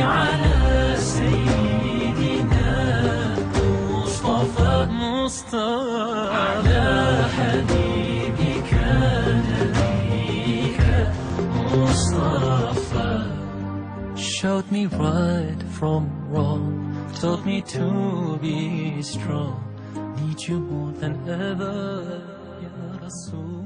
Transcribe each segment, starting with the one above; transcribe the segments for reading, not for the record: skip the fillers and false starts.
على سيدنا مصطفى على حبيبك نبيك مصطفى. Showed me right from wrong, taught me to be strong. Need you more than ever, Ya Rasul.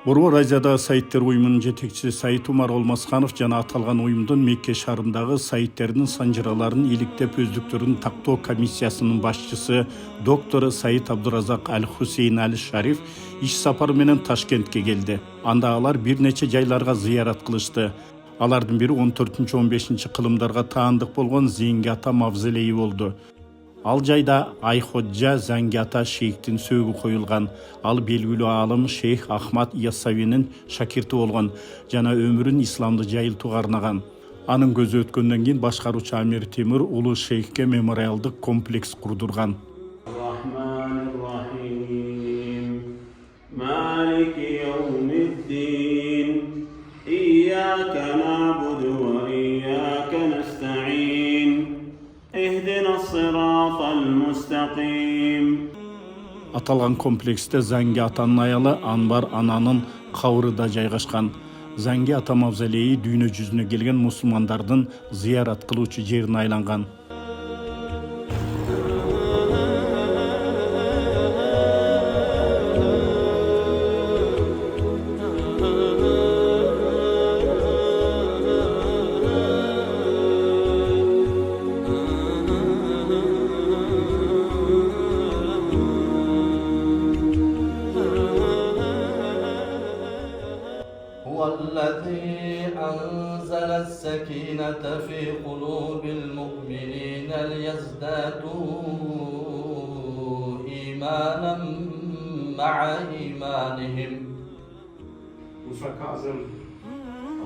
Борбор Азиядағы сайттер ұйымының жетекшісі Саид Умар Олмасханов жана аталған ұйымдың Мекке шаарындағы сайиттердин санжыраларын иликтеп өздүктөрүн тактоо комиссиясынын башчысы доктор Саид Абдуразак Аль-Хусейн Аль-Шариф иш сапары менен Ташкентке келди. Анда алар бир нече жайларга зыярат кылышты. Алардын бири 14-15 кылымдарга таандык болгон Зеңги ата мавзолейи болду. Ал жайда Айходжа Зәңги ата шейхтин сөөгү коюлган. Ал белгилүү алым Шейх Ахмад Яссавинин шакирти болгон жана өмүрүн исламды жайылтууга арнаган. Анын көзү өткөндөн кийин башкаруучу Амир Темир улуу шейхке мемориалдык комплекс курдурган. Аталган комплексте Зәңги атанын аялы Анбар ананын кабыры да жайгашкан. Зәңги ата мавзолейи дүйнө жүзүнө келген мусулмандардын зыярат кылуучу жерине айланган. الذي أنزل السكينة في قلوب المؤمنين ليزدادوا إيمانا مع إيمانهم.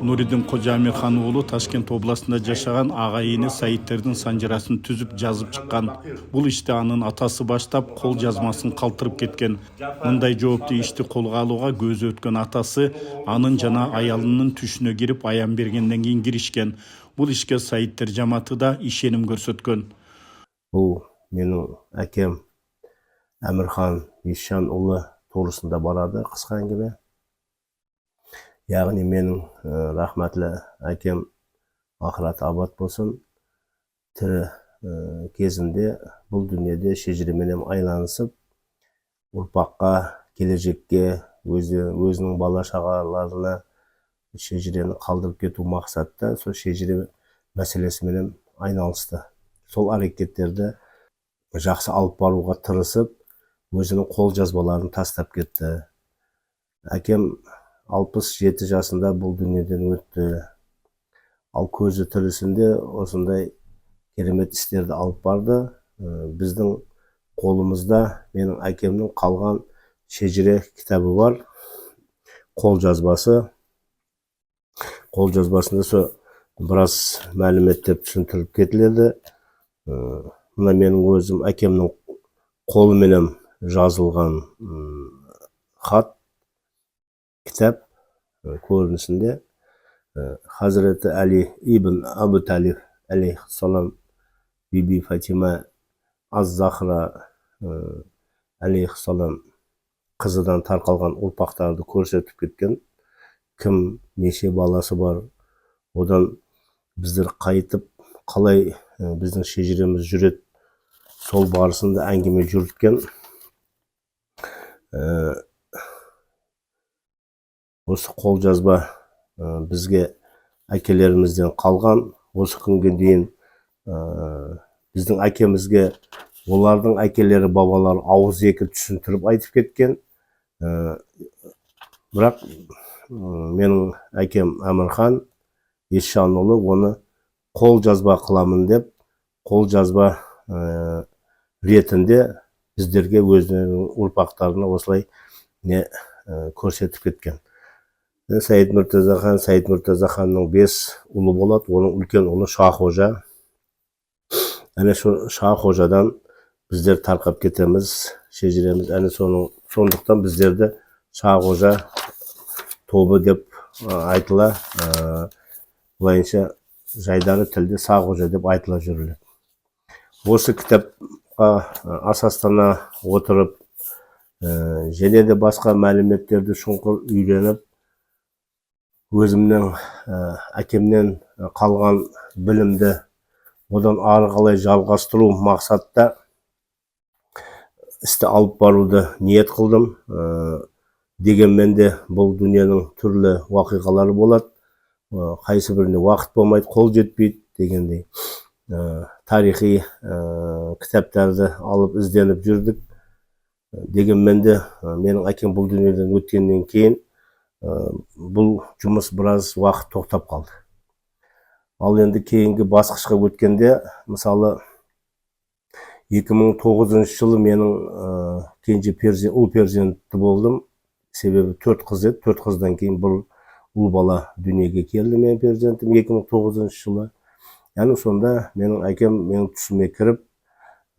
Нуридин Кожа Амирхан уулу Ташкент областында жашаган агайыны сайиттердин санжырасын түзүп жазып чыккан. Бул ишти анын атасы баштап кол жазмасын калтырып кеткен. Мындай жооптуу ишти колго алууга көзү өткөн атасы анын жана аялынын түшүнө кирип аян бергенден кийин киришкен. Бул ишке сайиттер жамааты да ишеним көрсөткөн. Бул менин акем Амирхан Ишан уулу туурусунда барады кыска әңгіме. Яғни менің рахматлы әкем ақырат абат болсын, тірі кезінде бұл дүниеде шежіременен айланысып, ұрпаққа, келешекке, өзінің бала шағаларына шежірені қалдырып кету мақсатта сол шежіре мәселесіменен айналысты. Сол әрекеттерді жақсы алып баруға тырысып, өзінің қол жазбаларын тастап кетті. Әкем 67 жасында бұл дүниеден өтті. Ал көзі тірісінде осындай керемет істерді алып барды. Біздің қолымызда менің әкемнің қалған шежіре кітабы бар. Қол жазбасы. Қол жазбасында сол біраз мәліметтер түсіндіріліп кетіледі. Мына менің өзім әкемнің қолыменен жазылған хат, кітап көрінісінде Хазіреті Әли ибн Абу Талиб алейхиссалам, биби Фатима аз-Захра алейхиссалам қызыдан тарқалған ұрпақтарды көрсетіп кеткен. Кім неше баласы бар, одан біздер қайтып қалай біздің шежіреміз жүреді, сол барысында әңгіме жүріткен. Осы қол жазба бізге әкелерімізден қалған. Осы күнге дейін біздің әкемізге олардың әкелері, бабалары ауыз екі түсіндіріп айтып кеткен. Бірақ менің әкем Амирхан Ишанұлы оны қол жазба қыламын деп, қол жазба ретінде біздерге өзінің ұрпақтарына осылай көрсетіп кеткен. Саид Мұртазаханның 5 ұлы болады, оның үлкен ұлы Шахожа. Әне Шахожадан біздер тарқап кетеміз, шежіреміз. Әне сондықтан біздерді Сағожа тобы деп айтыла. Бұлайынша жайдары тілде Сағожа деп айтыла жүріледі. Осы кітапқа асастана отырып, және де басқа мәліметтерді шұңқыр үйреніп, өзімнің әкемнен қалған білімді одан ары қалай жалғастыру мақсатта істі алып баруды ниет қылдым. Дегенмен де бұл дүниенің түрлі уақиғалары болады. Қайсы біріне уақыт болмайды, қол жетпейді дегендей. Тарихи кітаптарды алып ізденіп жүрдік. Дегенмен де менің әкем бұл дүниеден өткеннен кейін бұл жұмыс біраз уақыт тоқтап қалды. Ал енді кейінгі басқышқа өткенде, мысалы 2009 жылы менің кенже ұл перзенті болдым. Себебі 4 қыз еді, 4 қыздан кейін бір ұл бала дүниеге келді менің перзентім 2009 жылы. Яғни сонда менің әкем менің түсіме кіріп,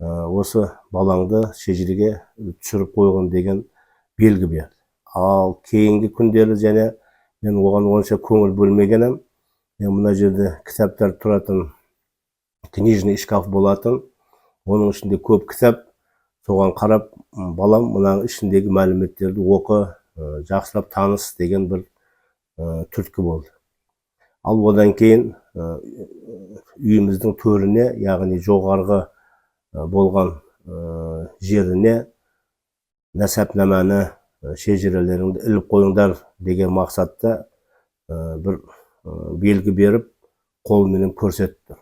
осы балаңды шежіреге түсіріп қойған деген белгі берді. Ал кейінгі күндері және мен оған онша көңіл бөлмегенім, мен мына жерде кітаптар тұратын книжный шкаф болатын, оның ішінде көп кітап, соған қарап, балам мынаның ішіндегі мәліметтерді оқы, жақсылап таныс деген бір түрткі болды. Ал одан кейін үйіміздің төріне, яғни жоғарғы болған жеріне нәсәпнаманы, шежірелеріңді іліп қойыңдар деген мақсатта бір белгі беріп, қолменен көрсетті.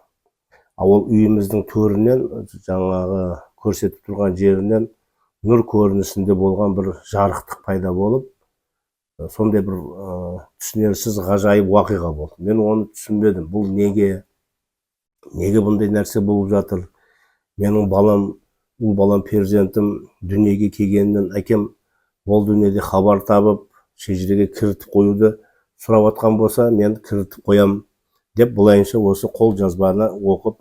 Ал үйіміздің төрінен, жаңағы көрсетіп тұрған жерінен нұр көрінісінде болған бір жарықтық пайда болып, сондай бір түсінерсіз ғажайып уақиға болды. Мен оны түсінбедім. Бұл неге бұндай нәрсе болып жатыр? Менің балам, ұл балам перзентім дүниеге келгеннен әкем ол дүниеде хабар табып, шежіреге кірітіп қоюды сұрап атқан болса, мен кірітіп қоям деп бұлайынша осы қол жазбаны оқып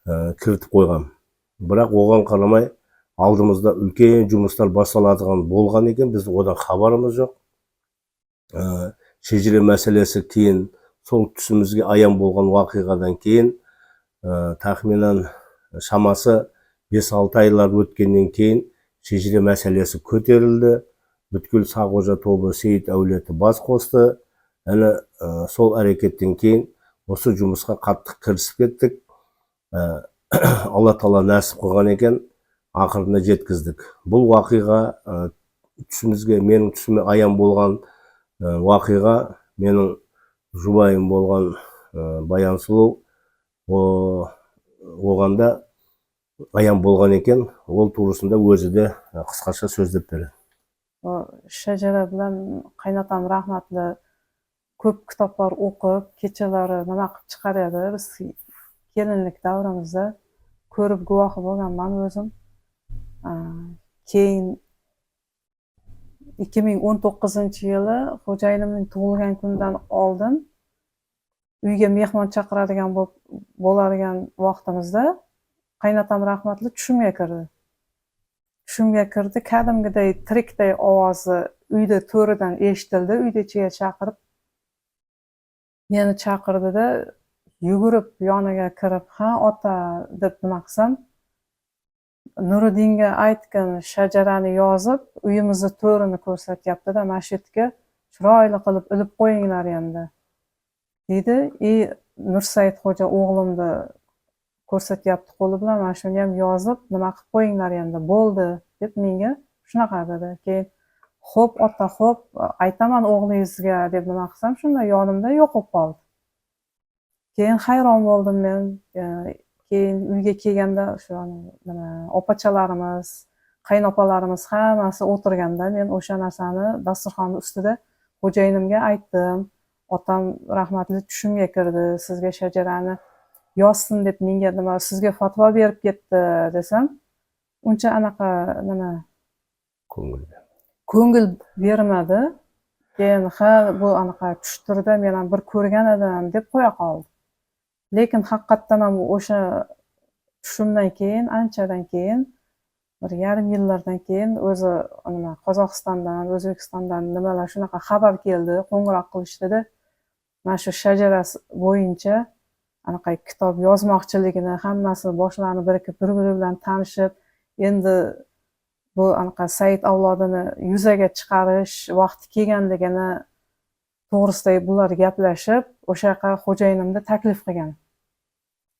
кірітіп қойғам. Бірақ оған қарамай алдымызда үлкен жұмыстар басталатыған болған екен, біз одан хабарымыз жоқ. Шежіре мәселесі кейін, сол түсімізге аян болған уақиғадан кейін, тахминан шамасы 5-6 айлар өткеннен кейін шежіре мәселесі көтерілді. Бүткіл Сағожа тобы Сейіт әулеті бас қосты. Әні сол әрекеттен кейін осы жұмысқа қатты кірісіп кеттік. Алла Тағала нәсіп қылған екен, ақырына жеткіздік. Бұл уақиға түсімізге, менің түсіме аян болған уақиға, менің жұбайым болған Баян Сұлу оғанда аян болған екен. Ол турысында өзі де қысқаша сөздеп береді. Шежіре білен қайнатам рахматлы көп кітаптар оқып, кечелері нама қып шығар еді. Біз келінлік дәуірімізді көріп гуақы болғанман өзім. Кейін 2019 жылы қожайынымның туылған күндан алдын үйге мехман шақырадыған боладыған уақытымызда қайнатам рахматлы түшімге кірді. Түшімге кірді, кәдімгідей тіректей ауазы үйде төріден естілді, үйде чеге шақырып, мені шақырды да, жүгіріп яныға кіріп, ата деп нақсам, Нұрыдинге айтқан шәжараны yazып, үйімізді төріні көрсетіпті да, мәшетке шырайлы қылып іліп қойыңлар енді. Дейді, Нұрсайт Қожа оғылымды көрсетіпті қолы білем, мәшінем yazып, нұма қып қойыңлар енді, болды, деп менге шынаға деді. Кейін, хоп, ата хоп, айтаман оғылыңызға деп нұмақсам, шында янымда жоқып қалды. Кейін хайран болдым мен. Кейін үйге келгенде опачаларымыз, қайынапаларымыз хамасы отырғанда мен оша нәрсені дастарханның үстіде қожайынымға айттым. Атам рахматлы түшімге кірді, сізге шәжараны yazсын деп менге сізге фатва беріп кетті десем, онша анақа көңіл бермеді. Кейін бұл анақа түштірді, мен бір көрген едім деп қоя қалды. Lekin haqiqatdan ham o'sha tushimdan keyin, anchadan keyin 1,5 yillardan keyin o'zi nima Qozog'istondan, O'zbekistondan nimalar shunaqa xabar keldi, qo'ng'iroq qilishdi-da. Mana shu shajara bo'yicha anaqa kitob yozmoqchiligini, hammasi boshlarini birikib, bir-biri bilan tanishib, endi bu anaqa Said avlodini yuzaga chiqarish vaqti kelganligini to'g'risida bular gaplashib, o'sha yoqqa xo'jayinimni taklif qilgan.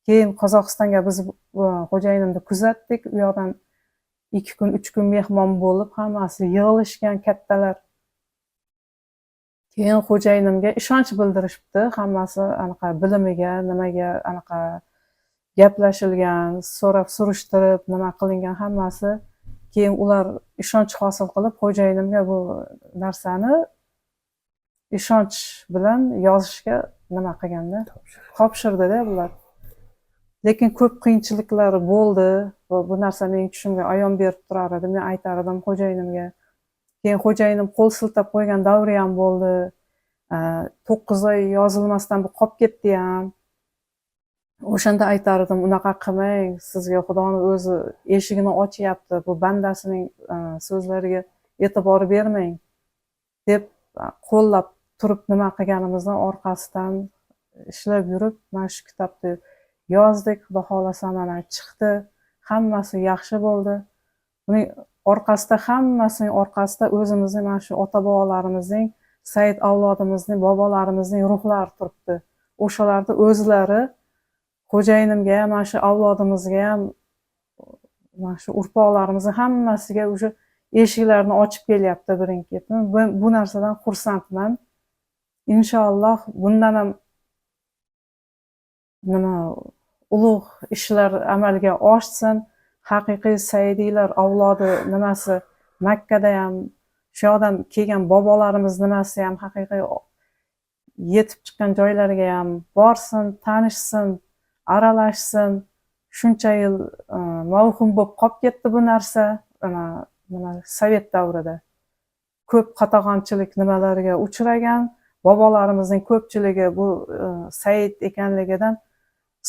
Keyin Qozog'istonga biz xo'jayinimni kuzatdik. U yoqdan 2 kun, 3 kun mehmon bo'lib, hammasi yig'ilishgan kattalar. Keyin xo'jayinimga ishonch bildirishibdi, hammasi anaqa bilimiga, nimaga anaqa gaplashilgan, so'rab surishtirib, nima qilingan hammasi. Keyin ular ishonch hosil qilib, xo'jayinimga bu narsani ishonch bilan yozishga nima qilganda, topshirdi-da bular. Lekin ko'p qiyinchiliklar bo'ldi. Bu narsa mening tushimga ayon berib turar edi. Men aytar edim xo'jayinimga. Keyin xo'jayinim qo'l siltab qo'ygan davri ham bo'ldi. 9 oy yozilmasdan bu qolib ketdi ham. O'shanda aytar edim, unaqa qilmang, sizga Xudoning o'zi eshigini ochyapti. Bu bandasining so'zlariga e'tibor bermang deb qo'llab turib nima qilganimizdan orqasidan ishlab yurib, mana shu kitobni yozdik. Xudo xolasa mana chiqdi. Hammasi yaxshi bo'ldi. Buning orqasida, hammasining orqasida o'zimizning mana shu ota-bobolarimizning, Said avlodimizning, bobolarimizning ruhlari turibdi. O'shalarni o'zlari xo'jayinimga ham, mana shu avlodimizga ham, mana shu urpoqlarimizga hammasiga o'sha eshiklarni ochib kelyapti birin-ketin. Bu narsadan xursandman. Inshaalloh bundan ham nima ulug' ishlar amalga oshsin. Haqiqiy Saidiylar avlodi nimasi Makkada ham, shu yoqdan kelgan bobolarimiz nimasi ham haqiqiy yetib chiqqan joylariga ham borsin, tanishsin, aralashsin. Shuncha yil mavhum bo'lib qolib ketdi bu narsa. Nima Sovet davrida ko'p qatag'onchilik nimalarga uchragan. Bobolarimizning ko'pchiligi bu Said ekanligidan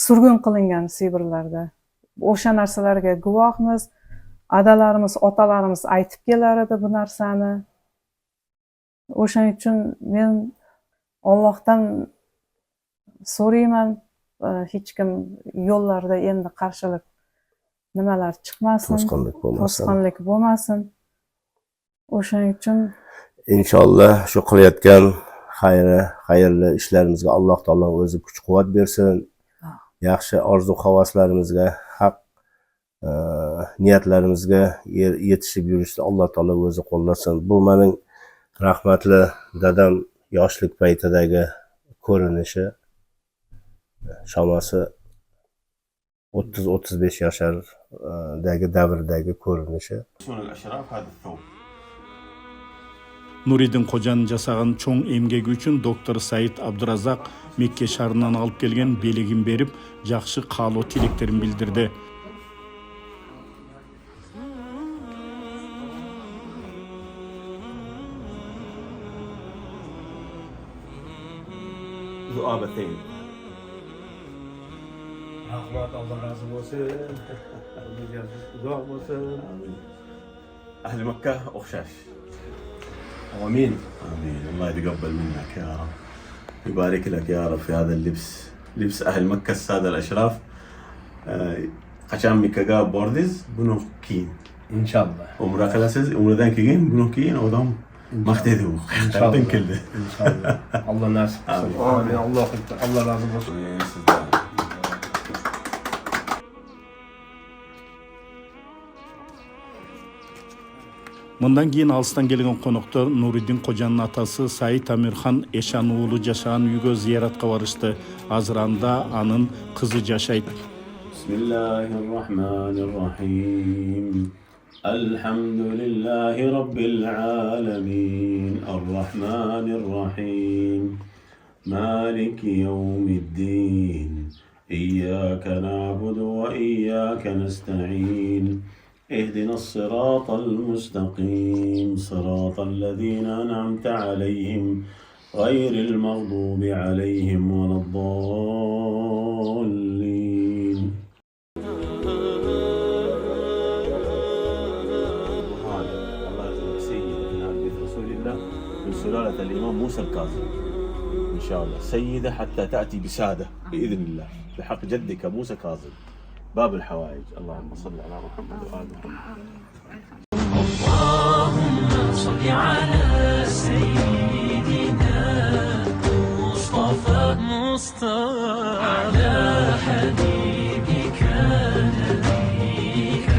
surgun qilingan Sibirlarda. O'sha narsalarga guvohmiz. Adalarimiz, otalarimiz aytib kelar edi bu narsani. O'shaning uchun men Allohdan so'rayman, hech kim yo'llarida endi qarshilik nimalar chiqmasin, to'sqinlik bo'lmasin. O'shaning uchun inshaalloh shu qilayotgan xayrli ishlarimizga Alloh taolo o'zi kuch-quvvat bersin. Yaxshi orzu-havaslarimizga, haq niyatlarimizga yetishib yurishni Alloh taolo o'zi qo'llasin. Bu mening rahmatli dadam yoshlik paytidagi ko'rinishi, shamasi 30-35 yoshlardagi davrdagi ko'rinishi. Nuriddin Qo'janing жасаған cho'ng emgegi uchun doktor Said Abdurazaq Mekke shahrынан alып kelген белегин berib, жақсы қалу тілектерін bildirdi. Zuabateyn. Rahmat, Allah razı olsun. Uzoq bo'lsin. أهل مكة أخشاش. Amin. آمين. الله يتقبل منك يا رب. يبارك لك يا رب في هذا اللبس، لبس أهل مكة السادة الأشراف. قشام مكة بوردز بنو كين. İnşallah. عمره خلاص عمره كين بنو كين ودم مختدو. İnşallah. كله. İnşallah. Allah nasip etsin. Amin. Allah razı olsun. Мындан кейін алыстан келген қонақтар Нуриддин Қожаның атасы Саид Амирхан Эшан уулу жашаган үйгө зияратка барышты. Азыр анда анын кызы жашайт. Bismillahirrahmanirrahim. Elhamdülillahi Rabbil alemin. Errahmanirrahim. Maliki yevmiddin. İyyâke na'budu ve iyyâke nesta'in. اهدنا الصراط المستقيم صراط الذين أنعمت عليهم غير المغضوب عليهم ولا الضالين الله من سلالة الإمام موسى الكاظم إن شاء الله سيدة حتى تأتي بسادة بإذن الله بحق جدك موسى كاظم باب الحوائج. اللهم صل على محمد وآل محمد. اللهم صل على سيدنا مصطفى على حبيبك نبيك